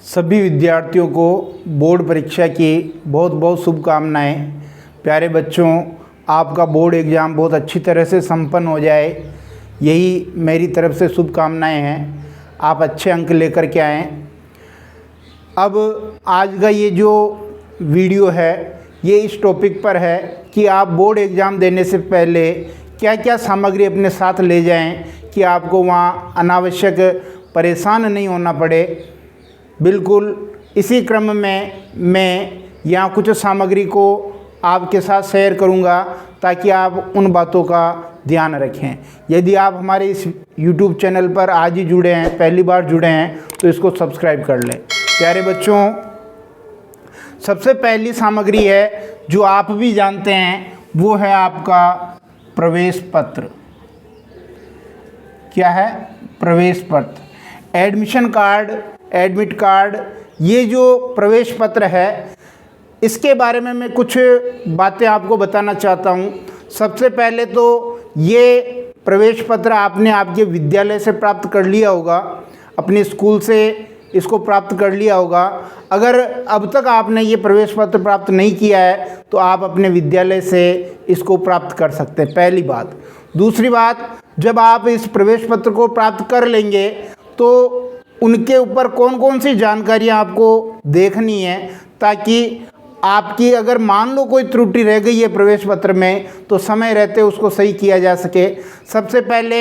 सभी विद्यार्थियों को बोर्ड परीक्षा की बहुत बहुत शुभकामनाएं। प्यारे बच्चों, आपका बोर्ड एग्ज़ाम बहुत अच्छी तरह से संपन्न हो जाए, यही मेरी तरफ से शुभकामनाएं हैं। आप अच्छे अंक लेकर के आएँ। अब आज का ये जो वीडियो है ये इस टॉपिक पर है कि आप बोर्ड एग्ज़ाम देने से पहले क्या क्या सामग्री अपने साथ ले जाएं कि आपको वहाँ अनावश्यक परेशान नहीं होना पड़े। बिल्कुल इसी क्रम में मैं यहाँ कुछ सामग्री को आपके साथ शेयर करूँगा ताकि आप उन बातों का ध्यान रखें। यदि आप हमारे इस YouTube चैनल पर आज ही जुड़े हैं, पहली बार जुड़े हैं, तो इसको सब्सक्राइब कर लें। प्यारे बच्चों, सबसे पहली सामग्री है जो आप भी जानते हैं, वो है आपका प्रवेश पत्र। क्या है? प्रवेश पत्र। एडमिशन कार्ड, एडमिट कार्ड, ये जो प्रवेश पत्र है इसके बारे में मैं कुछ बातें आपको बताना चाहता हूँ। सबसे पहले तो ये प्रवेश पत्र आपने आपके विद्यालय से प्राप्त कर लिया होगा, अपने स्कूल से इसको प्राप्त कर लिया होगा। अगर अब तक आपने ये प्रवेश पत्र प्राप्त नहीं किया है तो आप अपने विद्यालय से इसको प्राप्त कर सकते हैं, पहली बात। दूसरी बात, जब आप इस प्रवेश पत्र को प्राप्त कर लेंगे तो उनके ऊपर कौन कौन सी जानकारियाँ आपको देखनी है, ताकि आपकी अगर मान लो कोई त्रुटि रह गई है प्रवेश पत्र में तो समय रहते उसको सही किया जा सके। सबसे पहले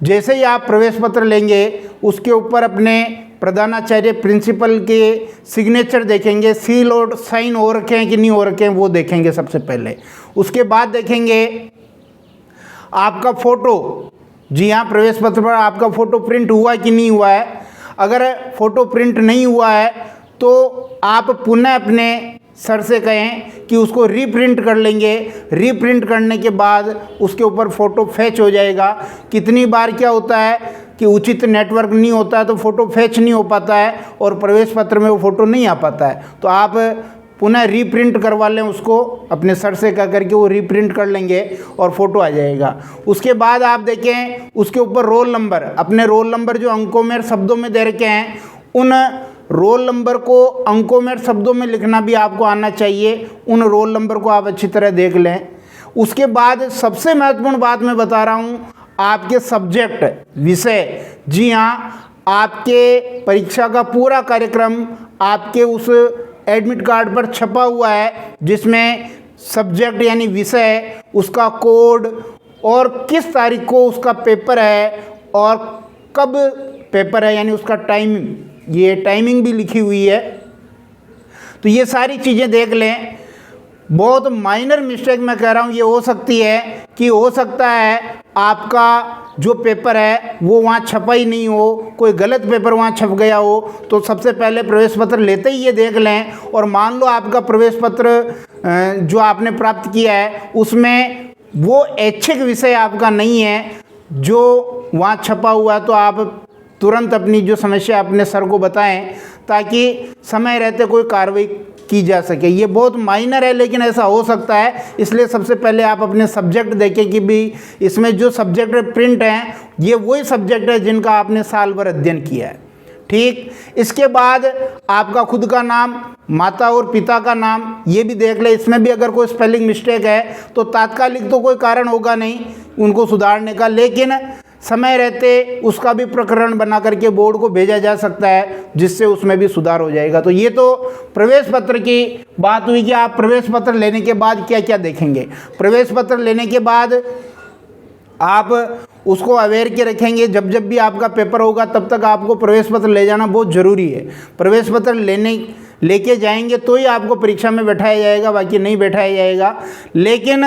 जैसे ही आप प्रवेश पत्र लेंगे उसके ऊपर अपने प्रधानाचार्य प्रिंसिपल के सिग्नेचर देखेंगे, सील और साइन हो रखे हैं कि नहीं हो रखे हैं वो देखेंगे सबसे पहले। उसके बाद देखेंगे आपका फ़ोटो। जी हाँ, प्रवेश पत्र पर आपका फ़ोटो प्रिंट हुआ है कि नहीं हुआ है। अगर फ़ोटो प्रिंट नहीं हुआ है तो आप पुनः अपने सर से कहें कि उसको रीप्रिंट कर लेंगे। रीप्रिंट करने के बाद उसके ऊपर फ़ोटो फैच हो जाएगा। कितनी बार क्या होता है कि उचित नेटवर्क नहीं होता है तो फ़ोटो फैच नहीं हो पाता है और प्रवेश पत्र में वो फ़ोटो नहीं आ पाता है, तो आप पुनः रीप्रिंट करवा लें उसको, अपने सर से कह करके वो रीप्रिंट कर लेंगे और फ़ोटो आ जाएगा। उसके बाद आप देखें उसके ऊपर रोल नंबर, अपने रोल नंबर जो अंकों में शब्दों में दे रखे हैं उन रोल नंबर को अंकों में शब्दों में लिखना भी आपको आना चाहिए। उन रोल नंबर को आप अच्छी तरह देख लें। उसके बाद सबसे महत्वपूर्ण बात मैं बता रहा हूँ, आपके सब्जेक्ट, विषय। जी हाँ, आपके परीक्षा का पूरा कार्यक्रम आपके उस एडमिट कार्ड पर छपा हुआ है, जिसमें सब्जेक्ट यानी विषय, उसका कोड और किस तारीख को उसका पेपर है और कब पेपर है यानी उसका टाइमिंग, ये टाइमिंग भी लिखी हुई है। तो ये सारी चीज़ें देख लें। बहुत माइनर मिस्टेक मैं कह रहा हूँ, ये हो सकती है कि हो सकता है आपका जो पेपर है वो वहाँ छपा ही नहीं हो, कोई गलत पेपर वहाँ छप गया हो। तो सबसे पहले प्रवेश पत्र लेते ही ये देख लें। और मान लो आपका प्रवेश पत्र जो आपने प्राप्त किया है उसमें वो ऐच्छिक विषय आपका नहीं है जो वहाँ छपा हुआ है, तो आप तुरंत अपनी जो समस्या अपने सर को बताएं ताकि समय रहते कोई कार्रवाई की जा सके। ये बहुत माइनर है लेकिन ऐसा हो सकता है, इसलिए सबसे पहले आप अपने सब्जेक्ट देखें कि भी इसमें जो सब्जेक्ट प्रिंट हैं ये वही सब्जेक्ट है जिनका आपने साल भर अध्ययन किया है। ठीक, इसके बाद आपका खुद का नाम, माता और पिता का नाम, ये भी देख ले। इसमें भी अगर कोई स्पेलिंग मिस्टेक है तो तात्कालिक तो कोई कारण होगा नहीं उनको सुधारने का, लेकिन समय रहते उसका भी प्रकरण बना करके बोर्ड को भेजा जा सकता है, जिससे उसमें भी सुधार हो जाएगा। तो ये तो प्रवेश पत्र की बात हुई कि आप प्रवेश पत्र लेने के बाद क्या क्या देखेंगे। प्रवेश पत्र लेने के बाद आप उसको अवेयर के रखेंगे। जब जब भी आपका पेपर होगा तब तक आपको प्रवेश पत्र ले जाना बहुत ज़रूरी है। प्रवेश पत्र लेके जाएंगे तो ही आपको परीक्षा में बैठाया जाएगा, बाकी नहीं बैठाया जाएगा। लेकिन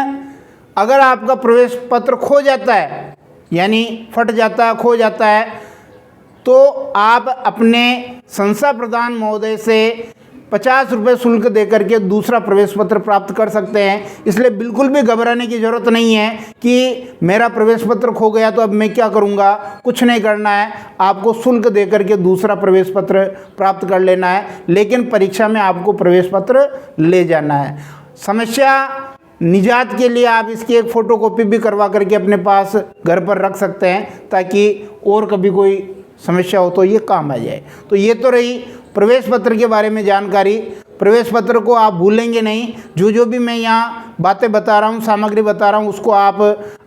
अगर आपका प्रवेश पत्र खो जाता है यानी फट जाता है, खो जाता है, तो आप अपने संस्था प्रधान महोदय से 50 रुपये शुल्क दे करके दूसरा प्रवेश पत्र प्राप्त कर सकते हैं। इसलिए बिल्कुल भी घबराने की ज़रूरत नहीं है कि मेरा प्रवेश पत्र खो गया तो अब मैं क्या करूँगा। कुछ नहीं करना है, आपको शुल्क दे करके दूसरा प्रवेश पत्र प्राप्त कर लेना है, लेकिन परीक्षा में आपको प्रवेश पत्र ले जाना है। समस्या निजात के लिए आप इसकी एक फ़ोटोकॉपी भी करवा करके अपने पास घर पर रख सकते हैं ताकि और कभी कोई समस्या हो तो ये काम आ जाए। तो ये तो रही प्रवेश पत्र के बारे में जानकारी। प्रवेश पत्र को आप भूलेंगे नहीं। जो भी मैं यहाँ बातें बता रहा हूँ, सामग्री बता रहा हूँ, उसको आप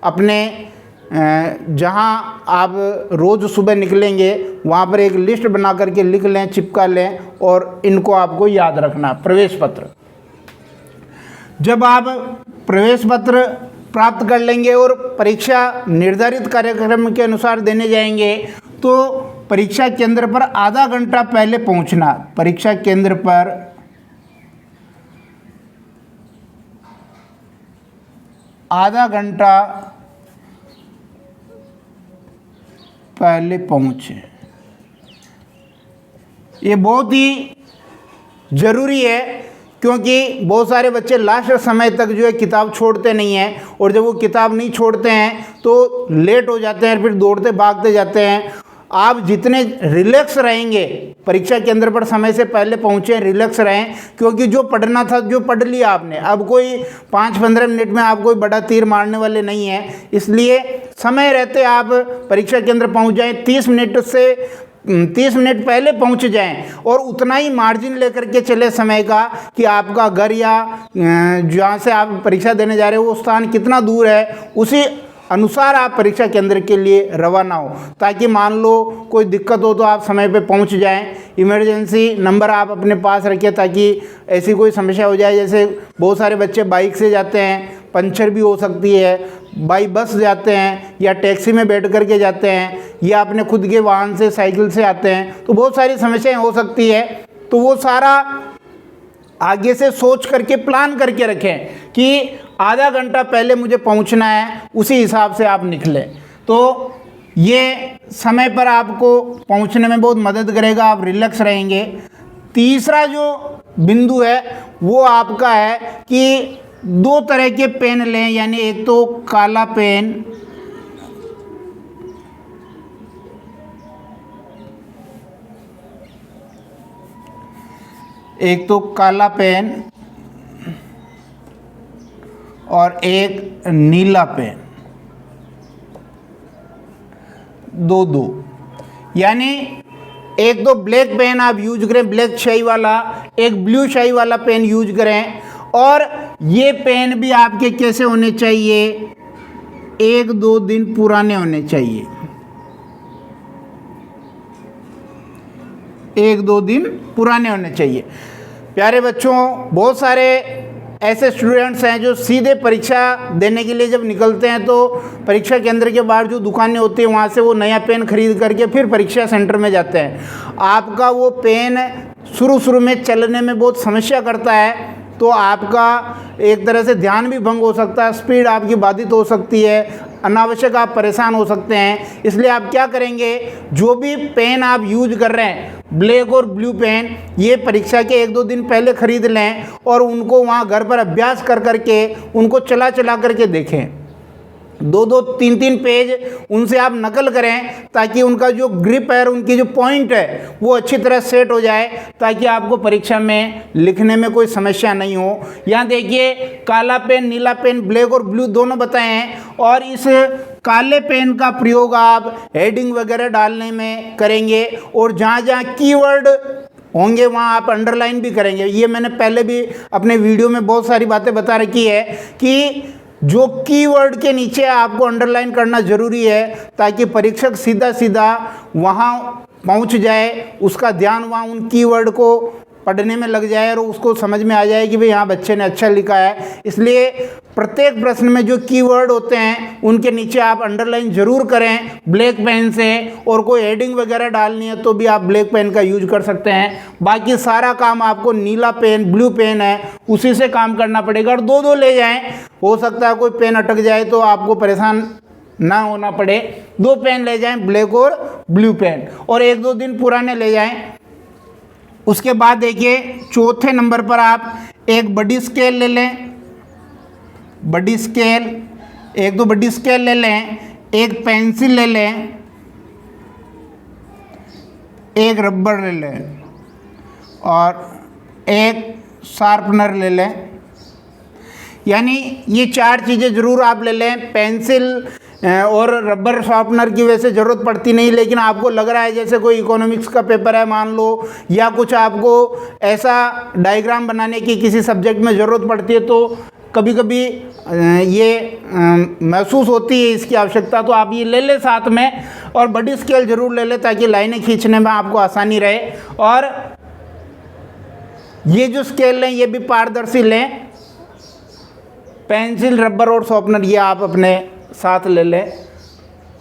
अपने जहाँ आप रोज़ सुबह निकलेंगे वहाँ पर एक लिस्ट बना करके लिख लें, चिपका लें और इनको आपको याद रखना। प्रवेश पत्र, जब आप प्रवेश पत्र प्राप्त कर लेंगे और परीक्षा निर्धारित कार्यक्रम के अनुसार देने जाएंगे तो परीक्षा केंद्र पर आधा घंटा पहले पहुंचना। परीक्षा केंद्र पर आधा घंटा पहले पहुंचे, ये बहुत ही ज़रूरी है क्योंकि बहुत सारे बच्चे लास्ट समय तक जो है किताब छोड़ते नहीं हैं और जब वो किताब नहीं छोड़ते हैं तो लेट हो जाते हैं, फिर दौड़ते भागते जाते हैं। आप जितने रिलैक्स रहेंगे, परीक्षा केंद्र पर समय से पहले पहुँचे, रिलैक्स रहें क्योंकि जो पढ़ना था जो पढ़ लिया आपने। अब कोई 5-15 मिनट में आप कोई बड़ा तीर मारने वाले नहीं हैं, इसलिए समय रहते आप परीक्षा केंद्र पहुँच जाएं। 30 मिनट पहले पहुंच जाएं और उतना ही मार्जिन लेकर के चले समय का कि आपका घर या जहाँ से आप परीक्षा देने जा रहे हो वो स्थान कितना दूर है, उसी अनुसार आप परीक्षा केंद्र के लिए रवाना हो ताकि मान लो कोई दिक्कत हो तो आप समय पे पहुंच जाएं। इमरजेंसी नंबर आप अपने पास रखें ताकि ऐसी कोई समस्या हो जाए, जैसे बहुत सारे बच्चे बाइक से जाते हैं, पंचर भी हो सकती है, बाई बस जाते हैं या टैक्सी में बैठ कर के जाते हैं या अपने खुद के वाहन से, साइकिल से आते हैं, तो बहुत सारी समस्याएं हो सकती है। तो वो सारा आगे से सोच करके प्लान करके रखें कि आधा घंटा पहले मुझे पहुंचना है, उसी हिसाब से आप निकलें तो ये समय पर आपको पहुंचने में बहुत मदद करेगा, आप रिलैक्स रहेंगे। तीसरा जो बिंदु है वो आपका है कि 2 तरह के पेन लें, यानी एक तो काला पेन, और एक नीला पेन, 2-2, यानी एक तो ब्लैक पेन आप यूज करें, ब्लैक शाई वाला, एक ब्लू शाई वाला पेन यूज करें। और ये पेन भी आपके कैसे होने चाहिए, 1-2 दिन पुराने होने चाहिए, 1-2 दिन पुराने होने चाहिए। प्यारे बच्चों, बहुत सारे ऐसे स्टूडेंट्स हैं जो सीधे परीक्षा देने के लिए जब निकलते हैं तो परीक्षा केंद्र के बाहर जो दुकानें होती हैं वहाँ से वो नया पेन खरीद करके फिर परीक्षा सेंटर में जाते हैं। आपका वो पेन शुरू में चलने में बहुत समस्या करता है तो आपका एक तरह से ध्यान भी भंग हो सकता है, स्पीड आपकी बाधित हो सकती है, अनावश्यक आप परेशान हो सकते हैं। इसलिए आप क्या करेंगे, जो भी पेन आप यूज कर रहे हैं, ब्लैक और ब्लू पेन, ये परीक्षा के 1-2 दिन पहले खरीद लें और उनको वहाँ घर पर अभ्यास कर करके उनको चला करके देखें। 2-2, 3-3 पेज उनसे आप नकल करें ताकि उनका जो ग्रिप है, उनकी जो पॉइंट है वो अच्छी तरह सेट हो जाए ताकि आपको परीक्षा में लिखने में कोई समस्या नहीं हो। यहाँ देखिए, काला पेन, नीला पेन, ब्लैक और ब्लू दोनों बताए हैं और इस काले पेन का प्रयोग आप हेडिंग वगैरह डालने में करेंगे और जहाँ जहाँ कीवर्ड होंगे वहाँ आप अंडरलाइन भी करेंगे। ये मैंने पहले भी अपने वीडियो में बहुत सारी बातें बता रखी है कि जो कीवर्ड के नीचे आपको अंडरलाइन करना ज़रूरी है ताकि परीक्षक सीधा वहाँ पहुँच जाए, उसका ध्यान वहाँ उन कीवर्ड को पढ़ने में लग जाए और उसको समझ में आ जाए कि भाई यहाँ बच्चे ने अच्छा लिखा है। इसलिए प्रत्येक प्रश्न में जो कीवर्ड होते हैं उनके नीचे आप अंडरलाइन ज़रूर करें ब्लैक पेन से, और कोई हेडिंग वगैरह डालनी है तो भी आप ब्लैक पेन का यूज कर सकते हैं। बाकी सारा काम आपको नीला पेन, ब्लू पेन है उसी से काम करना पड़ेगा। और 2-2 ले जाएं, हो सकता है कोई पेन अटक जाए तो आपको परेशान ना होना पड़े। 2 पेन ले जाएं, ब्लैक और ब्लू पेन, और 1-2 दिन पुराने ले जाएं। उसके बाद देखिए, चौथे नंबर पर आप एक बड़ी स्केल ले लें, बड़ी स्केल, 1-2 बड़ी स्केल ले लें, एक पेंसिल ले लें, एक रबर ले लें और एक शार्पनर ले लें। यानी ये 4 चीज़ें ज़रूर आप ले लें। पेंसिल और रबर शॉर्पनर की वैसे ज़रूरत पड़ती नहीं, लेकिन आपको लग रहा है जैसे कोई इकोनॉमिक्स का पेपर है मान लो, या कुछ आपको ऐसा डायग्राम बनाने की किसी सब्जेक्ट में ज़रूरत पड़ती है, तो कभी कभी ये महसूस होती है इसकी आवश्यकता, तो आप ये ले लें साथ में, और बड़ी स्केल ज़रूर ले लें ताकि लाइनें खींचने में आपको आसानी रहे। और ये जो स्केल लें ये भी पारदर्शी लें, पेंसिल, रबर और शॉर्पनर ये आप अपने साथ ले लें।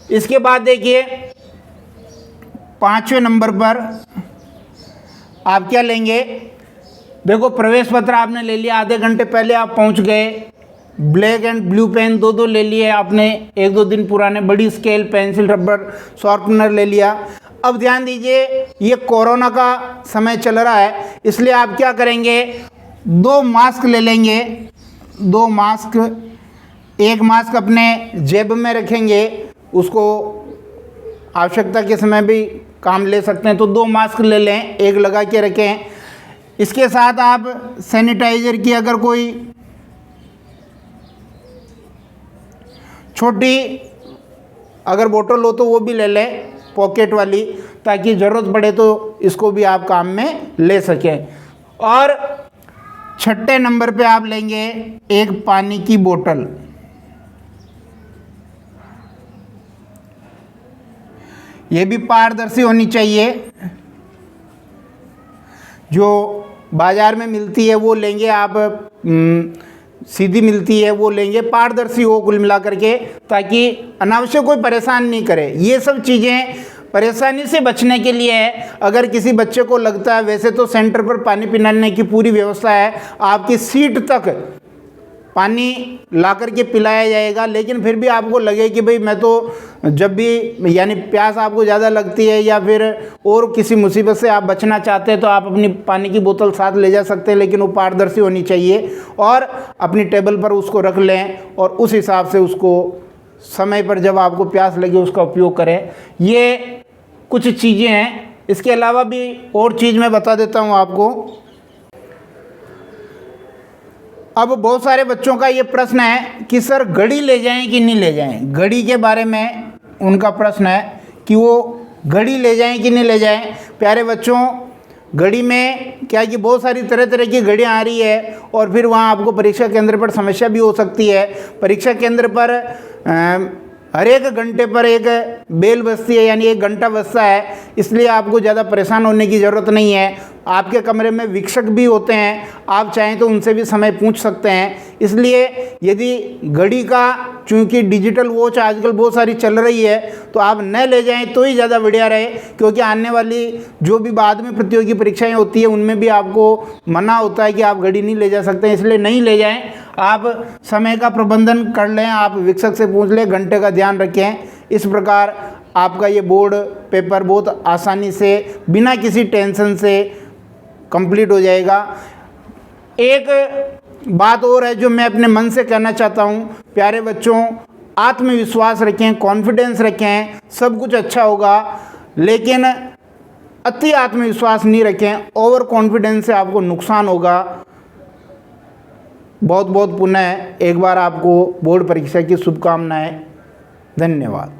इसके बाद देखिए 5वें नंबर पर आप क्या लेंगे, देखो प्रवेश पत्र आपने ले लिया, आधे घंटे पहले आप पहुंच गए, ब्लैक एंड ब्लू पेन दो ले लिए आपने, 1-2 दिन पुराने, बड़ी स्केल, पेंसिल, रबर, शॉर्पनर ले लिया। अब ध्यान दीजिए ये कोरोना का समय चल रहा है, इसलिए आप क्या करेंगे, 2 मास्क ले लेंगे, 2 मास्क, एक मास्क अपने जेब में रखेंगे, उसको आवश्यकता के समय भी काम ले सकते हैं, तो 2 मास्क ले लें, एक लगा के रखें। इसके साथ आप सैनिटाइज़र की अगर कोई छोटी अगर बोतल हो तो वो भी ले लें, पॉकेट वाली, ताकि ज़रूरत पड़े तो इसको भी आप काम में ले सकें। और 6ठे नंबर पे आप लेंगे एक पानी की बोतल, ये भी पारदर्शी होनी चाहिए, जो बाज़ार में मिलती है वो लेंगे आप, सीधी मिलती है वो लेंगे, पारदर्शी हो कुल मिला करके, ताकि अनावश्यक कोई परेशान नहीं करे। ये सब चीज़ें परेशानी से बचने के लिए है। अगर किसी बच्चे को लगता है, वैसे तो सेंटर पर पानी पिलाने की पूरी व्यवस्था है, आपकी सीट तक पानी ला कर के पिलाया जाएगा, लेकिन फिर भी आपको लगे कि भाई मैं तो जब भी यानी प्यास आपको ज़्यादा लगती है या फिर और किसी मुसीबत से आप बचना चाहते हैं, तो आप अपनी पानी की बोतल साथ ले जा सकते हैं, लेकिन वो पारदर्शी होनी चाहिए, और अपनी टेबल पर उसको रख लें और उस हिसाब से उसको समय पर जब आपको प्यास लगे उसका उपयोग करें। ये कुछ चीज़ें हैं। इसके अलावा भी और चीज़ मैं बता देता हूँ आपको। अब बहुत सारे बच्चों का ये प्रश्न है कि सर घड़ी ले जाएं कि नहीं ले जाएं। घड़ी के बारे में उनका प्रश्न है कि वो घड़ी ले जाएं कि नहीं ले जाएं। प्यारे बच्चों, घड़ी में क्या कि बहुत सारी तरह तरह की घड़ियाँ आ रही है, और फिर वहाँ आपको परीक्षा केंद्र पर समस्या भी हो सकती है। परीक्षा केंद्र पर हर एक घंटे पर एक बेल बजती है, यानी 1 घंटा बजता है, इसलिए आपको ज़्यादा परेशान होने की ज़रूरत नहीं है। आपके कमरे में वीक्षक भी होते हैं, आप चाहें तो उनसे भी समय पूछ सकते हैं। इसलिए यदि घड़ी का, चूँकि डिजिटल वॉच आजकल बहुत सारी चल रही है, तो आप न ले जाएं तो ही ज़्यादा बढ़िया रहे, क्योंकि आने वाली जो भी बाद में प्रतियोगी परीक्षाएं होती है उनमें भी आपको मना होता है कि आप घड़ी नहीं ले जा सकते हैं, इसलिए नहीं ले जाएं। आप समय का प्रबंधन कर लें, आप वीक्षक से पूछ लें, घंटे का ध्यान रखें। इस प्रकार आपका ये बोर्ड पेपर बहुत आसानी से बिना किसी टेंशन से कंप्लीट हो जाएगा। एक बात और है जो मैं अपने मन से कहना चाहता हूँ, प्यारे बच्चों, आत्मविश्वास रखें, कॉन्फिडेंस रखें, सब कुछ अच्छा होगा, लेकिन अति आत्मविश्वास नहीं रखें। ओवर कॉन्फिडेंस से आपको नुकसान होगा। बहुत बहुत पुनः एक बार आपको बोर्ड परीक्षा की शुभकामनाएं। धन्यवाद।